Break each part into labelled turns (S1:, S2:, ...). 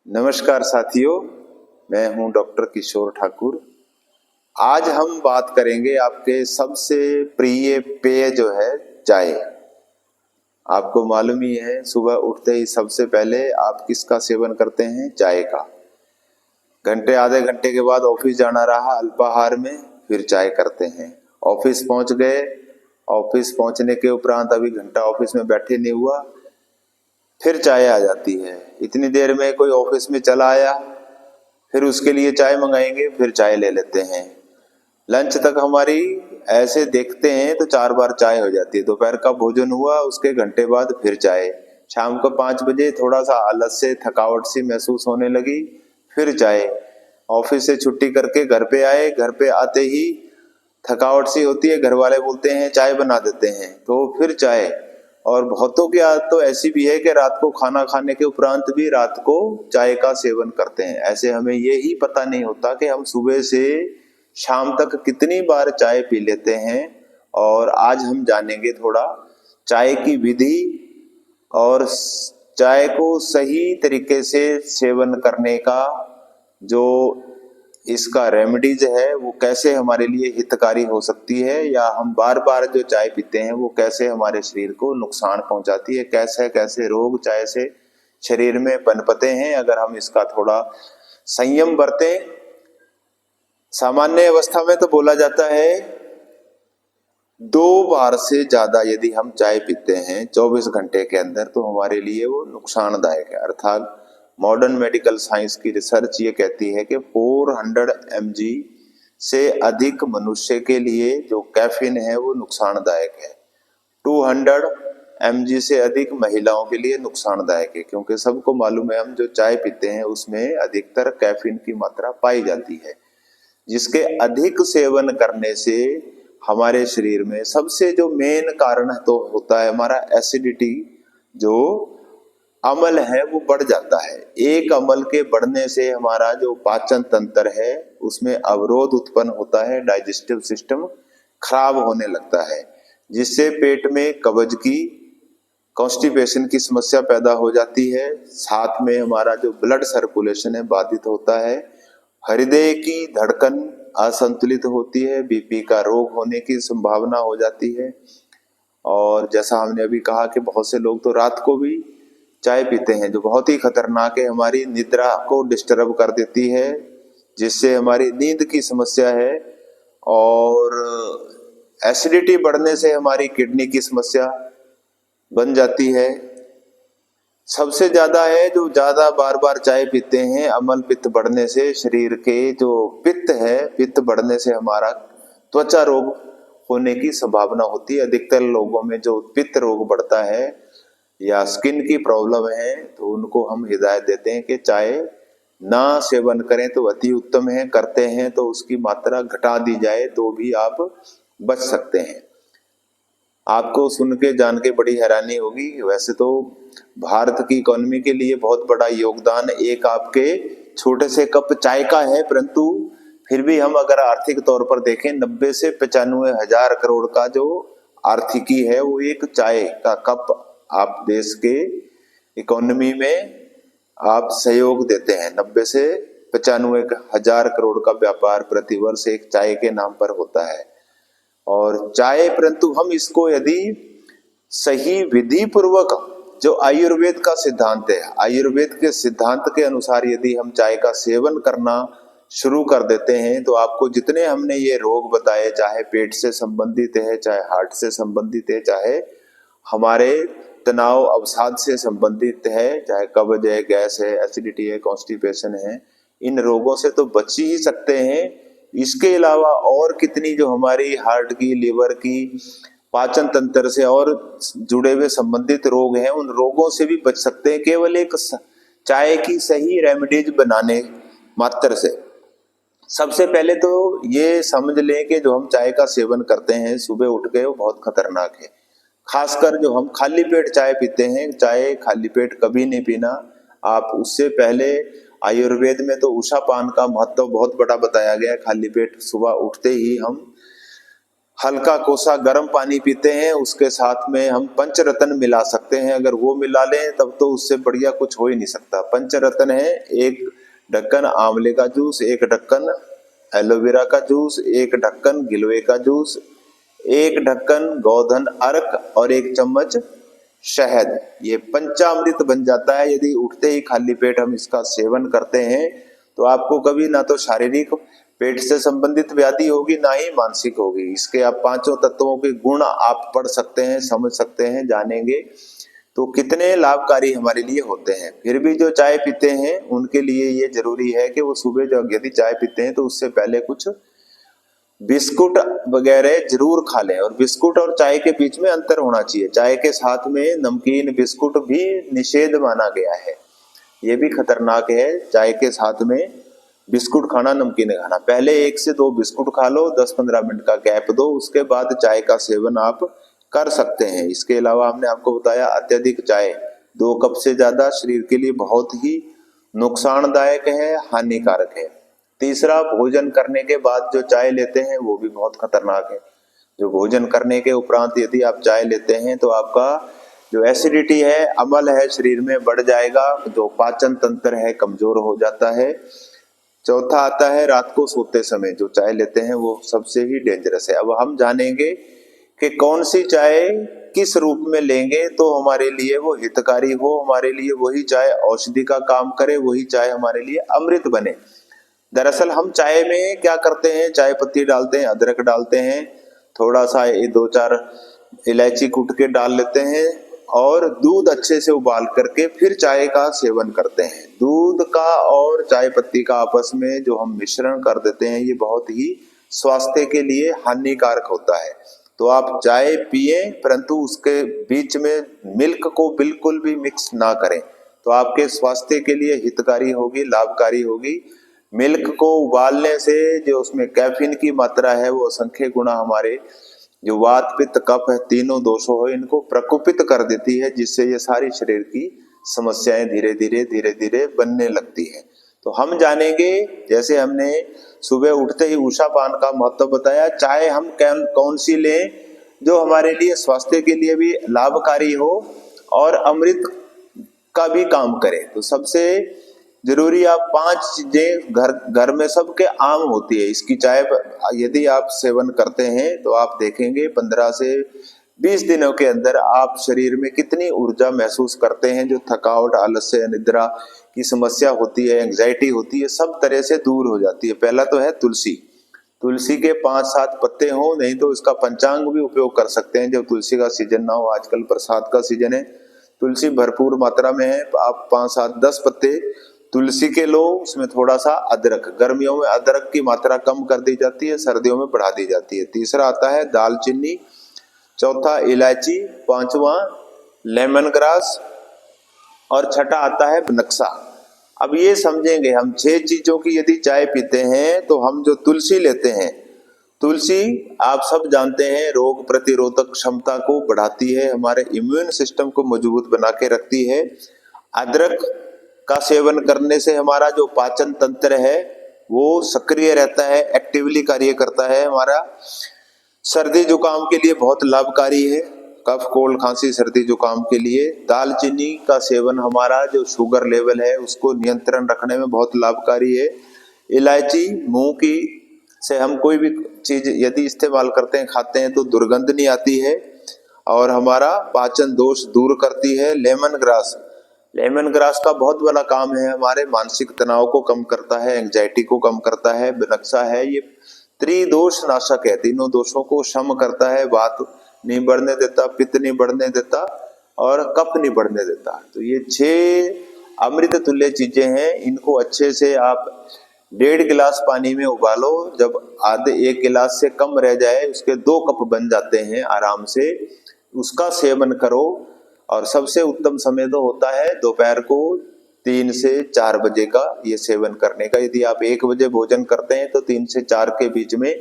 S1: नमस्कार साथियों, मैं हूं डॉक्टर किशोर ठाकुर। आज हम बात करेंगे आपके सबसे प्रिय पेय जो है चाय। आपको मालूम ही है, सुबह उठते ही सबसे पहले आप किसका सेवन करते हैं? चाय का। घंटे आधे घंटे के बाद ऑफिस जाना रहा, अल्पाहार में फिर चाय करते हैं। ऑफिस पहुंच गए, ऑफिस पहुंचने के उपरांत अभी घंटा ऑफिस में बैठे नहीं हुआ, फिर चाय आ जाती है। इतनी देर में कोई ऑफिस में चला आया, फिर उसके लिए चाय मंगाएंगे, फिर चाय ले लेते हैं। लंच तक हमारी ऐसे देखते हैं तो 4 बार चाय हो जाती है। दोपहर का भोजन हुआ, उसके घंटे बाद फिर चाय। शाम को 5 बजे थोड़ा सा आलस से थकावट सी महसूस होने लगी, फिर चाय। ऑफिस से छुट्टी करके घर पे आए, घर पे आते ही थकावट सी होती है, घर वाले बोलते हैं चाय बना देते हैं, तो फिर चाय। और बहुतों की आदत तो ऐसी भी है कि रात को खाना खाने के उपरांत भी रात को चाय का सेवन करते हैं। ऐसे हमें ये ही पता नहीं होता कि हम सुबह से शाम तक कितनी बार चाय पी लेते हैं। और आज हम जानेंगे थोड़ा चाय की विधि और चाय को सही तरीके से सेवन करने का जो इसका रेमेडीज है वो कैसे हमारे लिए हितकारी हो सकती है, या हम बार बार जो चाय पीते हैं वो कैसे हमारे शरीर को नुकसान पहुंचाती है, कैसे कैसे रोग चाय से शरीर में पनपते हैं अगर हम इसका थोड़ा संयम बरतें। सामान्य अवस्था में तो बोला जाता है 2 बार से ज्यादा यदि हम चाय पीते हैं 24 घंटे के अंदर तो हमारे लिए वो नुकसानदायक है। अर्थात मॉडर्न मेडिकल साइंस की रिसर्च ये कहती है कि 400 mg से अधिक मनुष्य के लिए जो कैफीन है वो नुकसानदायक है। 200 mg से अधिक महिलाओं के लिए नुकसानदायक है, क्योंकि सबको मालूम है हम जो चाय पीते हैं उसमें अधिकतर कैफीन की मात्रा पाई जाती है, जिसके अधिक सेवन करने से हमारे शरीर में सबसे जो मेन कारण तो होता है हमारा एसिडिटी, जो अम्ल है वो बढ़ जाता है। एक अम्ल के बढ़ने से हमारा जो पाचन तंत्र है उसमें अवरोध उत्पन्न होता है, डाइजेस्टिव सिस्टम खराब होने लगता है, जिससे पेट में कब्ज की कॉन्स्टिपेशन की समस्या पैदा हो जाती है। साथ में हमारा जो ब्लड सर्कुलेशन है बाधित होता है, हृदय की धड़कन असंतुलित होती है, बीपी का रोग होने की संभावना हो जाती है। और जैसा हमने अभी कहा कि बहुत से लोग तो रात को भी चाय पीते हैं, जो बहुत ही खतरनाक है, हमारी निद्रा को डिस्टर्ब कर देती है, जिससे हमारी नींद की समस्या है। और एसिडिटी बढ़ने से हमारी किडनी की समस्या बन जाती है। सबसे ज्यादा है जो ज्यादा बार बार चाय पीते हैं, अम्ल पित्त बढ़ने से शरीर के जो पित्त है, पित्त बढ़ने से हमारा त्वचा रोग होने की संभावना होती है। अधिकतर लोगों में जो पित्त रोग बढ़ता है या स्किन की प्रॉब्लम है तो उनको हम हिदायत देते हैं कि चाय ना सेवन करें तो अति उत्तम है, करते हैं तो उसकी मात्रा घटा दी जाए तो भी आप बच सकते हैं। आपको सुन के जान के बड़ी हैरानी होगी, वैसे तो भारत की इकोनॉमी के लिए बहुत बड़ा योगदान एक आपके छोटे से कप चाय का है, परंतु फिर भी हम अगर आर्थिक तौर पर देखें 90 से 95 हजार करोड़ का जो आर्थिकी है वो एक चाय का कप आप देश के इकोनॉमी में आप सहयोग देते हैं। 90 से 95 हजार करोड़ का व्यापार प्रतिवर्ष एक चाय के नाम पर होता है। और चाय, परंतु हम इसको यदि सही विधि पूर्वक, जो आयुर्वेद का सिद्धांत है, आयुर्वेद के सिद्धांत के अनुसार यदि हम चाय का सेवन करना शुरू कर देते हैं तो आपको जितने हमने ये रोग बताए, चाहे पेट से संबंधित है, चाहे हार्ट से संबंधित है, चाहे हमारे तनाव अवसाद से संबंधित है, चाहे कब्ज है, गैस है, एसिडिटी है, कॉन्स्टिपेशन है, इन रोगों से तो बच ही सकते हैं। इसके अलावा और कितनी जो हमारी हार्ट की, लिवर की, पाचन तंत्र से और जुड़े हुए संबंधित रोग हैं, उन रोगों से भी बच सकते हैं केवल एक चाय की सही रेमेडीज बनाने मात्र से। सबसे पहले तो ये समझ लें कि जो हम चाय का सेवन करते हैं सुबह उठ के वो बहुत खतरनाक है। खासकर जो हम खाली पेट चाय पीते हैं, चाय खाली पेट कभी नहीं पीना। आप उससे पहले आयुर्वेद में तो उषा पान का महत्व बहुत बड़ा बताया गया है। खाली पेट सुबह उठते ही हम हल्का कोसा गर्म पानी पीते हैं, उसके साथ में हम पंचरत्न मिला सकते हैं। अगर वो मिला लें तब तो उससे बढ़िया कुछ हो ही नहीं सकता। पंचरत्न है, 1 ढक्कन आंवले का जूस, 1 ढक्कन एलोवेरा का जूस, 1 ढक्कन गिलोय का जूस, 1 ढक्कन गोधन अर्क और 1 चम्मच शहद। ये पंचामृत बन जाता है। यदि उठते ही खाली पेट हम इसका सेवन करते हैं तो आपको कभी ना तो शारीरिक पेट से संबंधित व्याधि होगी, ना ही मानसिक होगी। इसके आप 5 तत्वों के गुण आप पढ़ सकते हैं, समझ सकते हैं, जानेंगे तो कितने लाभकारी हमारे लिए होते हैं। फिर भी जो चाय पीते हैं उनके लिए ये जरूरी है कि वो सुबह जब यदि चाय पीते हैं तो उससे पहले कुछ बिस्कुट वगैरह जरूर खा लें। और बिस्कुट और चाय के बीच में अंतर होना चाहिए। चाय के साथ में नमकीन बिस्कुट भी निषेध माना गया है, ये भी खतरनाक है। चाय के साथ में बिस्कुट खाना, नमकीन खाना, पहले 1 से 2 बिस्कुट खा लो, 10-15 मिनट का गैप दो, उसके बाद चाय का सेवन आप कर सकते हैं। इसके अलावा हमने आपको बताया अत्यधिक चाय 2 कप से ज्यादा शरीर के लिए बहुत ही नुकसानदायक है, हानिकारक है। तीसरा, भोजन करने के बाद जो चाय लेते हैं वो भी बहुत खतरनाक है। जो भोजन करने के उपरांत यदि आप चाय लेते हैं तो आपका जो एसिडिटी है, अम्ल है, शरीर में बढ़ जाएगा, जो पाचन तंत्र है कमजोर हो जाता है। चौथा आता है रात को सोते समय जो चाय लेते हैं वो सबसे ही डेंजरस है। अब हम जानेंगे कि कौन सी चाय किस रूप में लेंगे तो हमारे लिए वो हितकारी हो, हमारे लिए वही चाय औषधि का काम करे, वही चाय हमारे लिए अमृत बने। दरअसल हम चाय में क्या करते हैं, चाय पत्ती डालते हैं, अदरक डालते हैं, थोड़ा सा 2-4 इलायची कूट के डाल लेते हैं और दूध अच्छे से उबाल करके फिर चाय का सेवन करते हैं। दूध का और चाय पत्ती का आपस में जो हम मिश्रण कर देते हैं ये बहुत ही स्वास्थ्य के लिए हानिकारक होता है। तो आप चाय पिए परंतु उसके बीच में मिल्क को बिल्कुल भी मिक्स ना करें, तो आपके स्वास्थ्य के लिए हितकारी होगी, लाभकारी होगी। मिल्क को उबालने से जो उसमें कैफीन की मात्रा है वो असंख्य गुना हमारे जो वात पित्त कफ है, तीनों दोषों है इनको प्रकोपित कर देती है, जिससे ये सारी शरीर की समस्याएं धीरे धीरे बनने लगती है। तो हम जानेंगे, जैसे हमने सुबह उठते ही उषा पान का महत्व बताया, चाय हम कौन सी लें जो हमारे लिए स्वास्थ्य के लिए भी लाभकारी हो और अमृत का भी काम करे। तो सबसे जरूरी आप 5 चीजें घर में सबके आम होती है। इसकी चाय यदि आप सेवन करते हैं तो आप देखेंगे 15 से 20 दिनों के अंदर आप शरीर में कितनी ऊर्जा महसूस करते हैं। जो थकावट, आलस्य, निद्रा की समस्या होती है, एंग्जाइटी होती है, सब तरह से दूर हो जाती है। पहला तो है तुलसी। तुलसी के 5-7 पत्ते हों, नहीं तो इसका पंचांग भी उपयोग कर सकते हैं जब तुलसी का सीजन ना हो। आजकल बरसात का सीजन है, तुलसी भरपूर मात्रा में है, आप 5-7-10 पत्ते तुलसी के लो, उसमें थोड़ा सा अदरक। गर्मियों में अदरक की मात्रा कम कर दी जाती है, सर्दियों में बढ़ा दी जाती है। तीसरा आता है दालचीनी, चौथा इलायची, 5वां लेमन ग्रास और छठा आता है बनक्सा। अब ये समझेंगे हम 6 चीजों की यदि चाय पीते हैं तो हम जो तुलसी लेते हैं, तुलसी आप सब जानते हैं रोग प्रतिरोधक क्षमता को बढ़ाती है, हमारे इम्यून सिस्टम को मजबूत बना के रखती है। अदरक का सेवन करने से हमारा जो पाचन तंत्र है वो सक्रिय रहता है, एक्टिवली कार्य करता है। हमारा सर्दी जुकाम के लिए बहुत लाभकारी है, कफ कोल्ड खांसी सर्दी जुकाम के लिए। दालचीनी का सेवन हमारा जो शुगर लेवल है उसको नियंत्रण रखने में बहुत लाभकारी है। इलायची, मुंह की से हम कोई भी चीज यदि इस्तेमाल करते हैं, खाते हैं तो दुर्गंध नहीं आती है और हमारा पाचन दोष दूर करती है। लेमन ग्रास, लेमन ग्रास का बहुत बड़ा काम है, हमारे मानसिक तनाव को कम करता है, एंग्जाइटी को कम करता है। बनक्सा है, ये त्रिदोष नाशक है, तीनों दोषों को शम करता है, वात नहीं बढ़ने देता, पित्त नहीं बढ़ने देता और कफ नहीं बढ़ने देता। तो ये 6 अमृत तुल्य चीजें हैं। इनको अच्छे से आप 1.5 गिलास पानी में उबालो, जब आधे 1 गिलास से कम रह जाए, उसके 2 कप बन जाते हैं आराम से, उसका सेवन करो। और सबसे उत्तम समय तो होता है दोपहर को 3 से 4 बजे का ये सेवन करने का। यदि आप 1 बजे भोजन करते हैं तो 3 से 4 के बीच में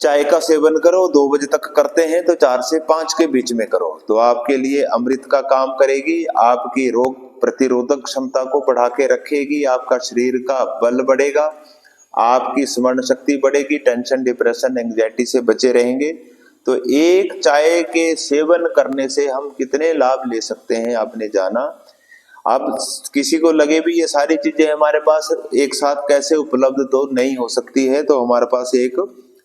S1: चाय का सेवन करो, 2 बजे तक करते हैं तो 4 से 5 के बीच में करो, तो आपके लिए अमृत का काम करेगी। आपकी रोग प्रतिरोधक क्षमता को बढ़ा के रखेगी, आपका शरीर का बल बढ़ेगा, आपकी स्मरण शक्ति बढ़ेगी, टेंशन, डिप्रेशन, एंग्जाइटी से बचे रहेंगे। तो एक चाय के सेवन करने से हम कितने लाभ ले सकते हैं आपने जाना। अब किसी को लगे भी ये सारी चीजें हमारे पास एक साथ कैसे उपलब्ध तो नहीं हो सकती है, तो हमारे पास एक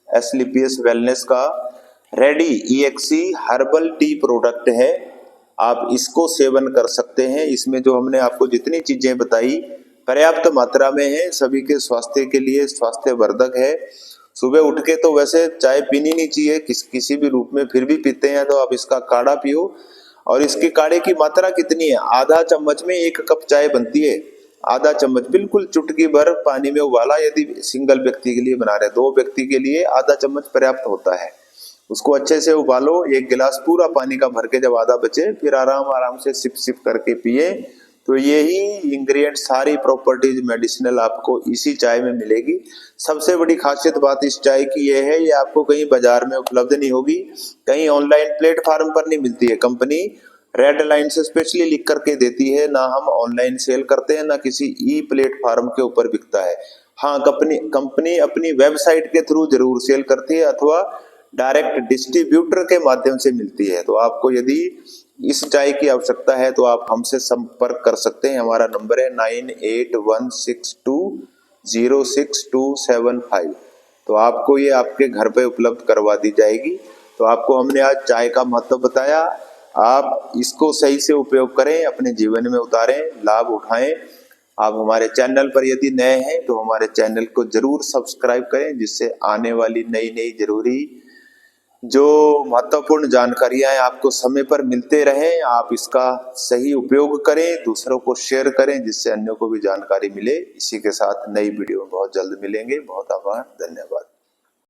S1: एस्क्लेपियस वेलनेस का ready EXE herbal tea product है, आप इसको सेवन कर सकते हैं। इसमें जो हमने आपको जितनी चीजें बताई पर्याप्त मात्रा में है, सभी के स्वास्थ्य के लिए स्वास्थ्यवर्धक है। सुबह उठ के तो वैसे चाय पीनी नहीं चाहिए किसी भी रूप में, फिर भी पीते हैं तो आप इसका काढ़ा पियो। और इसके काढ़े की मात्रा कितनी है, आधा चम्मच में 1 कप चाय बनती है। आधा चम्मच, बिल्कुल चुटकी भर पानी में उबाला, यदि सिंगल व्यक्ति के लिए बना रहे, 2 व्यक्ति के लिए आधा चम्मच पर्याप्त होता है। उसको अच्छे से उबालो, 1 गिलास पूरा पानी का भर के, जब आधा बचे फिर आराम से सिप सिप करके पिए। तो यही इंग्रेडिएंट, सारी प्रॉपर्टीज मेडिसिनल आपको इसी चाय में मिलेगी। सबसे बड़ी खासियत बात इस चाय की यह है, ये आपको कहीं बाजार में उपलब्ध नहीं होगी, कहीं ऑनलाइन प्लेटफॉर्म पर नहीं मिलती है। कंपनी रेड लाइन से स्पेशली लिख करके देती है, ना हम ऑनलाइन सेल करते हैं, ना किसी ई प्लेटफॉर्म के ऊपर बिकता है। हाँ, कंपनी अपनी वेबसाइट के थ्रू जरूर सेल करती है अथवा डायरेक्ट डिस्ट्रीब्यूटर के माध्यम से मिलती है। तो आपको यदि इस चाय की आवश्यकता है तो आप हमसे संपर्क कर सकते हैं। हमारा नंबर है 9816206275। तो आपको ये आपके घर पे उपलब्ध करवा दी जाएगी। तो आपको हमने आज चाय का महत्व बताया, आप इसको सही से उपयोग करें, अपने जीवन में उतारें, लाभ उठाएं। आप हमारे चैनल पर यदि नए हैं तो हमारे चैनल को जरूर सब्सक्राइब करें, जिससे आने वाली नई जरूरी जो महत्वपूर्ण जानकारियां आपको समय पर मिलते रहें। आप इसका सही उपयोग करें, दूसरों को शेयर करें, जिससे अन्यों को भी जानकारी मिले। इसी के साथ नई वीडियो में बहुत जल्द मिलेंगे। बहुत आभार, धन्यवाद।